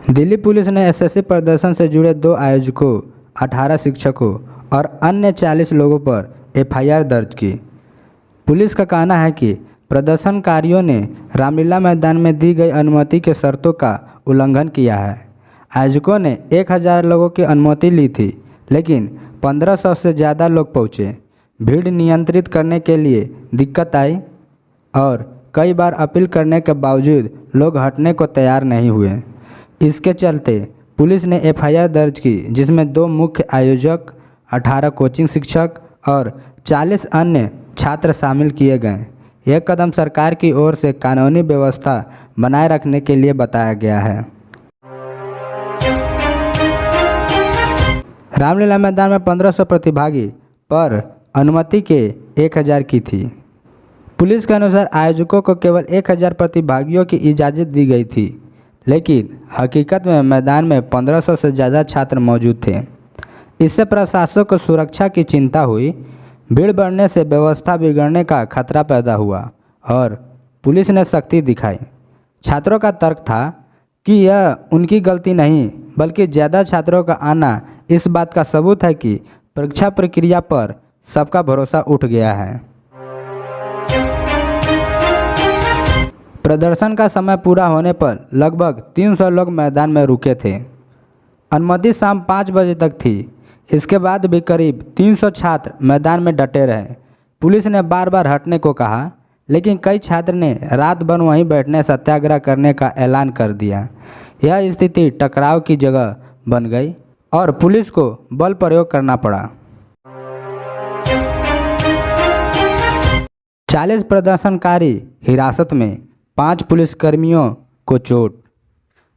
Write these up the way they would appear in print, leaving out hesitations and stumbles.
Delhi police ने SSC प्रदर्शन से जुड़े 2 आयोजकों, 18 शिक्षकों और अन्य 40 लोगों पर एफआईआर दर्ज की। पुलिस का कहना है कि प्रदर्शनकारियों ने रामलीला मैदान में दी गई अनुमति के शर्तों का उल्लंघन किया है। आयोजकों ने 1000 लोगों की अनुमति ली थी, लेकिन 1500 से ज़्यादा लोग पहुँचे। भीड़ नियंत्रित करने के लिए दिक्कत आई और कई बार अपील करने के बावजूद लोग हटने को तैयार नहीं हुए। इसके चलते पुलिस ने एफआईआर दर्ज की, जिसमें 2 मुख्य आयोजक, 18 कोचिंग शिक्षक और 40 अन्य छात्र शामिल किए गए। यह कदम सरकार की ओर से कानूनी व्यवस्था बनाए रखने के लिए बताया गया है। रामलीला मैदान में 1500 प्रतिभागी पर अनुमति के 1000 की थी। पुलिस के अनुसार आयोजकों को केवल 1000 प्रतिभागियों की इजाज़त दी गई थी, लेकिन हकीकत में मैदान में 1500 से ज़्यादा छात्र मौजूद थे। इससे प्रशासकों को सुरक्षा की चिंता हुई। भीड़ बढ़ने से व्यवस्था बिगड़ने का खतरा पैदा हुआ और पुलिस ने सख्ती दिखाई। छात्रों का तर्क था कि यह उनकी गलती नहीं, बल्कि ज़्यादा छात्रों का आना इस बात का सबूत है कि परीक्षा प्रक्रिया पर सबका भरोसा उठ गया है। प्रदर्शन का समय पूरा होने पर लगभग 300 लोग मैदान में रुके थे। अनुमति शाम 5 बजे तक थी। इसके बाद भी करीब 300 छात्र मैदान में डटे रहे। पुलिस ने बार बार हटने को कहा, लेकिन कई छात्र ने रात भर वहीं बैठने सत्याग्रह करने का ऐलान कर दिया। यह स्थिति टकराव की जगह बन गई और पुलिस को बल प्रयोग करना पड़ा। 40 प्रदर्शनकारी हिरासत में, 5 पुलिसकर्मियों को चोट।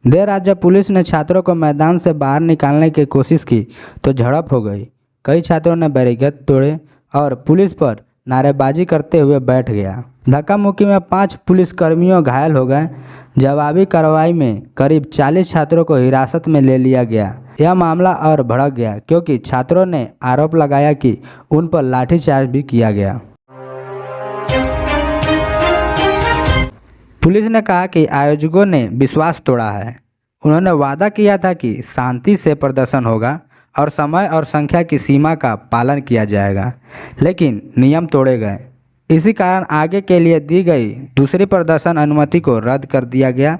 देर रात जब पुलिस ने छात्रों को मैदान से बाहर निकालने की कोशिश की तो झड़प हो गई। कई छात्रों ने बैरिकेड तोड़े और पुलिस पर नारेबाजी करते हुए बैठ गया। धक्का मुक्की में 5 पुलिसकर्मियों घायल हो गए। जवाबी कार्रवाई में करीब 40 छात्रों को हिरासत में ले लिया गया। यह मामला और भड़क गया क्योंकि छात्रों ने आरोप लगाया कि उन पर लाठीचार्ज भी किया गया। पुलिस ने कहा कि आयोजकों ने विश्वास तोड़ा है। उन्होंने वादा किया था कि शांति से प्रदर्शन होगा और समय और संख्या की सीमा का पालन किया जाएगा, लेकिन नियम तोड़े गए। इसी कारण आगे के लिए दी गई दूसरी प्रदर्शन अनुमति को रद्द कर दिया गया।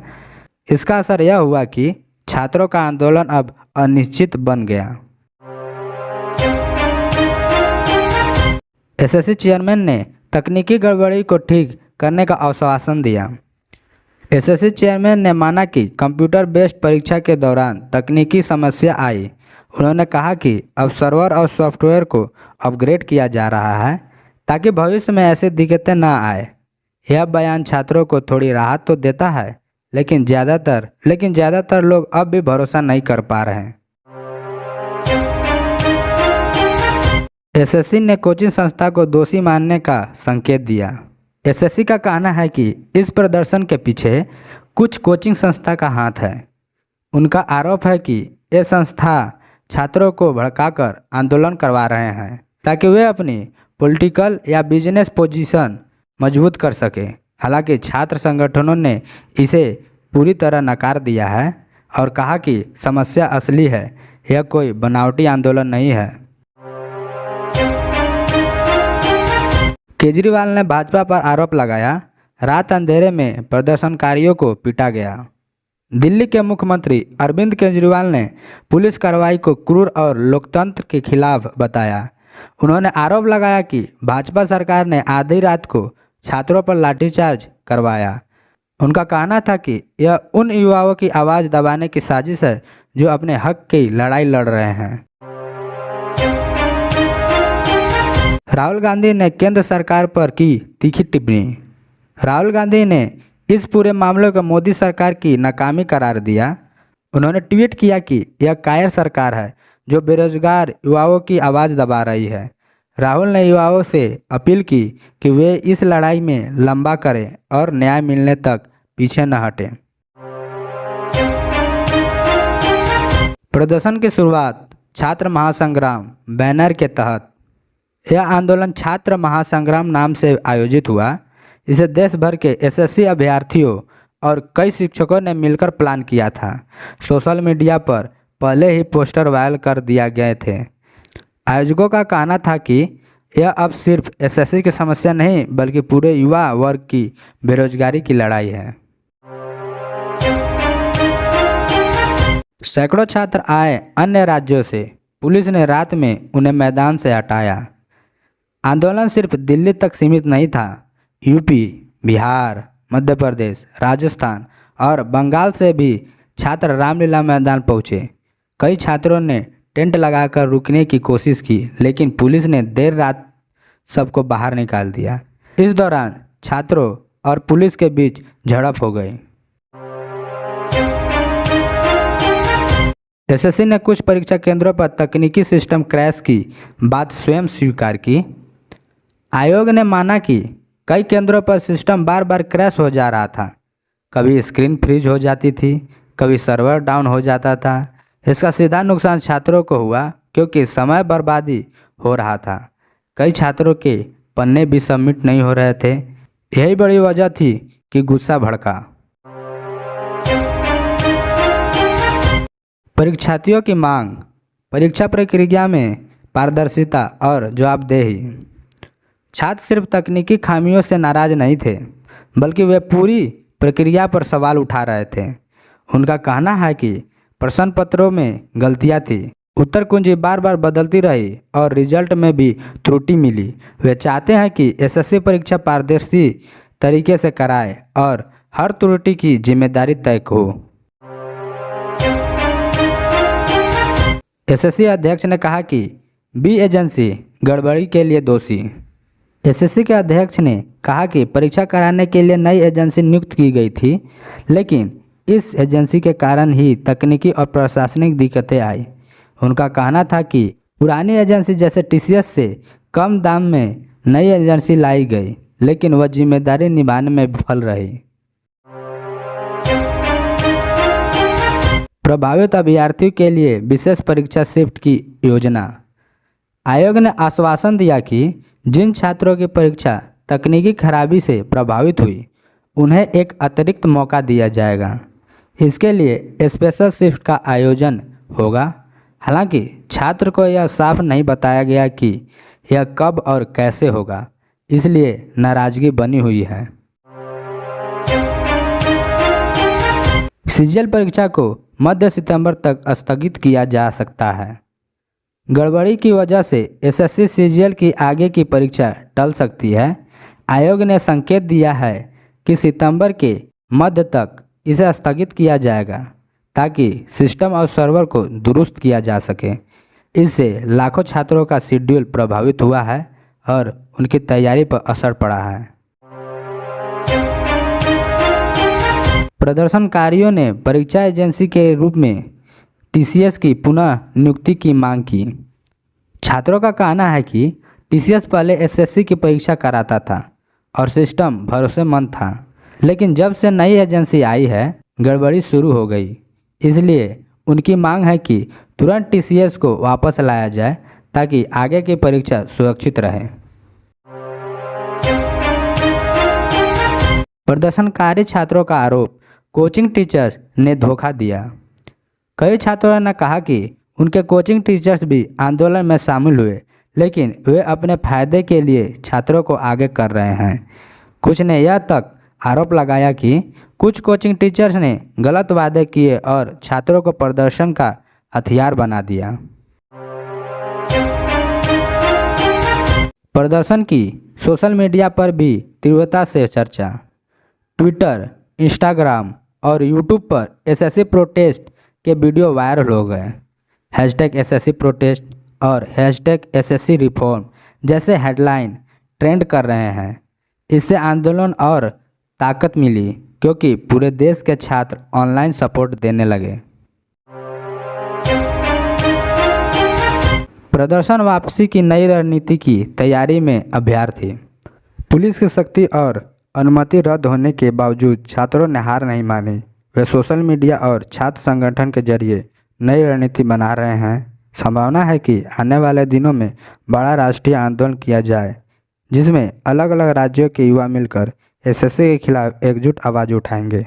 इसका असर यह हुआ कि छात्रों का आंदोलन अब अनिश्चित बन गया। एसएससी चेयरमैन ने तकनीकी गड़बड़ी को ठीक करने का आश्वासन दिया। एसएससी चेयरमैन ने माना कि कंप्यूटर बेस्ड परीक्षा के दौरान तकनीकी समस्या आई। उन्होंने कहा कि अब सर्वर और सॉफ्टवेयर को अपग्रेड किया जा रहा है ताकि भविष्य में ऐसी दिक्कतें न आए। यह बयान छात्रों को थोड़ी राहत तो देता है, लेकिन ज़्यादातर लोग अब भी भरोसा नहीं कर पा रहे हैं। एसएससी ने कोचिंग संस्था को दोषी मानने का संकेत दिया। एसएससी का कहना है कि इस प्रदर्शन के पीछे कुछ कोचिंग संस्था का हाथ है। उनका आरोप है कि ये संस्था छात्रों को भड़काकर आंदोलन करवा रहे हैं ताकि वे अपनी पॉलिटिकल या बिजनेस पोजीशन मजबूत कर सके। हालांकि छात्र संगठनों ने इसे पूरी तरह नकार दिया है और कहा कि समस्या असली है, यह कोई बनावटी आंदोलन नहीं है। केजरीवाल ने भाजपा पर आरोप लगाया, रात अंधेरे में प्रदर्शनकारियों को पीटा गया। दिल्ली के मुख्यमंत्री अरविंद केजरीवाल ने पुलिस कार्रवाई को क्रूर और लोकतंत्र के खिलाफ बताया। उन्होंने आरोप लगाया कि भाजपा सरकार ने आधी रात को छात्रों पर लाठीचार्ज करवाया। उनका कहना था कि यह उन युवाओं की आवाज़ दबाने की साजिश है जो अपने हक की लड़ाई लड़ रहे हैं। राहुल गांधी ने केंद्र सरकार पर की तीखी टिप्पणी। राहुल गांधी ने इस पूरे मामले को मोदी सरकार की नाकामी करार दिया। उन्होंने ट्वीट किया कि यह कायर सरकार है जो बेरोजगार युवाओं की आवाज़ दबा रही है। राहुल ने युवाओं से अपील की कि वे इस लड़ाई में लंबा करें और न्याय मिलने तक पीछे न हटें। प्रदर्शन की शुरुआत छात्र महासंग्राम बैनर के तहत। यह आंदोलन छात्र महासंग्राम नाम से आयोजित हुआ। इसे देश भर के एसएससी अभ्यर्थियों और कई शिक्षकों ने मिलकर प्लान किया था। सोशल मीडिया पर पहले ही पोस्टर वायरल कर दिया गए थे। आयोजकों का कहना था कि यह अब सिर्फ एसएससी की समस्या नहीं बल्कि पूरे युवा वर्ग की बेरोजगारी की लड़ाई है। सैकड़ों छात्र आए अन्य राज्यों से, पुलिस ने रात में उन्हें मैदान से हटाया। आंदोलन सिर्फ दिल्ली तक सीमित नहीं था। यूपी, बिहार, मध्य प्रदेश, राजस्थान और बंगाल से भी छात्र रामलीला मैदान पहुँचे। कई छात्रों ने टेंट लगाकर रुकने की कोशिश की, लेकिन पुलिस ने देर रात सबको बाहर निकाल दिया। इस दौरान छात्रों और पुलिस के बीच झड़प हो गई। एसएससी ने कुछ परीक्षा केंद्रों पर तकनीकी सिस्टम क्रैश की बात स्वयं स्वीकार की। आयोग ने माना कि कई केंद्रों पर सिस्टम बार बार क्रैश हो जा रहा था। कभी स्क्रीन फ्रीज हो जाती थी, कभी सर्वर डाउन हो जाता था। इसका सीधा नुकसान छात्रों को हुआ क्योंकि समय बर्बादी हो रहा था। कई छात्रों के पन्ने भी सबमिट नहीं हो रहे थे। यही बड़ी वजह थी कि गुस्सा भड़का। परीक्षार्थियों की मांग, परीक्षा प्रक्रिया में पारदर्शिता और जवाबदेही। छात्र सिर्फ तकनीकी खामियों से नाराज नहीं थे, बल्कि वे पूरी प्रक्रिया पर सवाल उठा रहे थे। उनका कहना है कि प्रश्न पत्रों में गलतियां थी, उत्तर कुंजी बार बार बदलती रही और रिजल्ट में भी त्रुटि मिली। वे चाहते हैं कि एसएससी परीक्षा पारदर्शी तरीके से कराए और हर त्रुटि की जिम्मेदारी तय हो। एसएससी अध्यक्ष ने कहा कि बी एजेंसी गड़बड़ी के लिए दोषी। एसएससी के अध्यक्ष ने कहा कि परीक्षा कराने के लिए नई एजेंसी नियुक्त की गई थी, लेकिन इस एजेंसी के कारण ही तकनीकी और प्रशासनिक दिक्कतें आई। उनका कहना था कि पुरानी एजेंसी जैसे टीसीएस से कम दाम में नई एजेंसी लाई गई, लेकिन वह जिम्मेदारी निभाने में विफल रही। प्रभावित अभ्यर्थियों के लिए विशेष परीक्षा शिफ्ट की योजना। आयोग ने आश्वासन दिया कि जिन छात्रों की परीक्षा तकनीकी खराबी से प्रभावित हुई, उन्हें एक अतिरिक्त मौका दिया जाएगा। इसके लिए स्पेशल शिफ्ट का आयोजन होगा। हालांकि छात्र को यह साफ नहीं बताया गया कि यह कब और कैसे होगा, इसलिए नाराजगी बनी हुई है। सीजीएल परीक्षा को मध्य सितंबर तक स्थगित किया जा सकता है। गड़बड़ी की वजह से एसएससी सीजीएल की आगे की परीक्षा टल सकती है। आयोग ने संकेत दिया है कि सितंबर के मध्य तक इसे स्थगित किया जाएगा ताकि सिस्टम और सर्वर को दुरुस्त किया जा सके। इससे लाखों छात्रों का शेड्यूल प्रभावित हुआ है और उनकी तैयारी पर असर पड़ा है। प्रदर्शनकारियों ने परीक्षा एजेंसी के रूप में टीसीएस की पुनः नियुक्ति की मांग की। छात्रों का कहना है कि टीसीएस पहले एसएससी की परीक्षा कराता था और सिस्टम भरोसेमंद था, लेकिन जब से नई एजेंसी आई है गड़बड़ी शुरू हो गई। इसलिए उनकी मांग है कि तुरंत टीसीएस को वापस लाया जाए ताकि आगे की परीक्षा सुरक्षित रहे। प्रदर्शनकारी छात्रों का आरोप, कोचिंग टीचर्स ने धोखा दिया। कई छात्रों ने कहा कि उनके कोचिंग टीचर्स भी आंदोलन में शामिल हुए, लेकिन वे अपने फायदे के लिए छात्रों को आगे कर रहे हैं। कुछ ने यह तक आरोप लगाया कि कुछ कोचिंग टीचर्स ने गलत वादे किए और छात्रों को प्रदर्शन का हथियार बना दिया। प्रदर्शन की सोशल मीडिया पर भी तीव्रता से चर्चा। ट्विटर, इंस्टाग्राम और यूट्यूब पर एसएससी प्रोटेस्ट के वीडियो वायरल हो गए। #SSC प्रोटेस्ट और #SSC रिफॉर्म जैसे हेडलाइन ट्रेंड कर रहे हैं। इससे आंदोलन और ताकत मिली क्योंकि पूरे देश के छात्र ऑनलाइन सपोर्ट देने लगे। प्रदर्शन वापसी की नई रणनीति की तैयारी में अभ्यर्थी। पुलिस की सख्ती और अनुमति रद्द होने के बावजूद छात्रों ने हार नहीं मानी। वे सोशल मीडिया और छात्र संगठन के जरिए नई रणनीति बना रहे हैं। संभावना है कि आने वाले दिनों में बड़ा राष्ट्रीय आंदोलन किया जाए, जिसमें अलग अलग राज्यों के युवा मिलकर एसएससी के खिलाफ एकजुट आवाज़ उठाएंगे।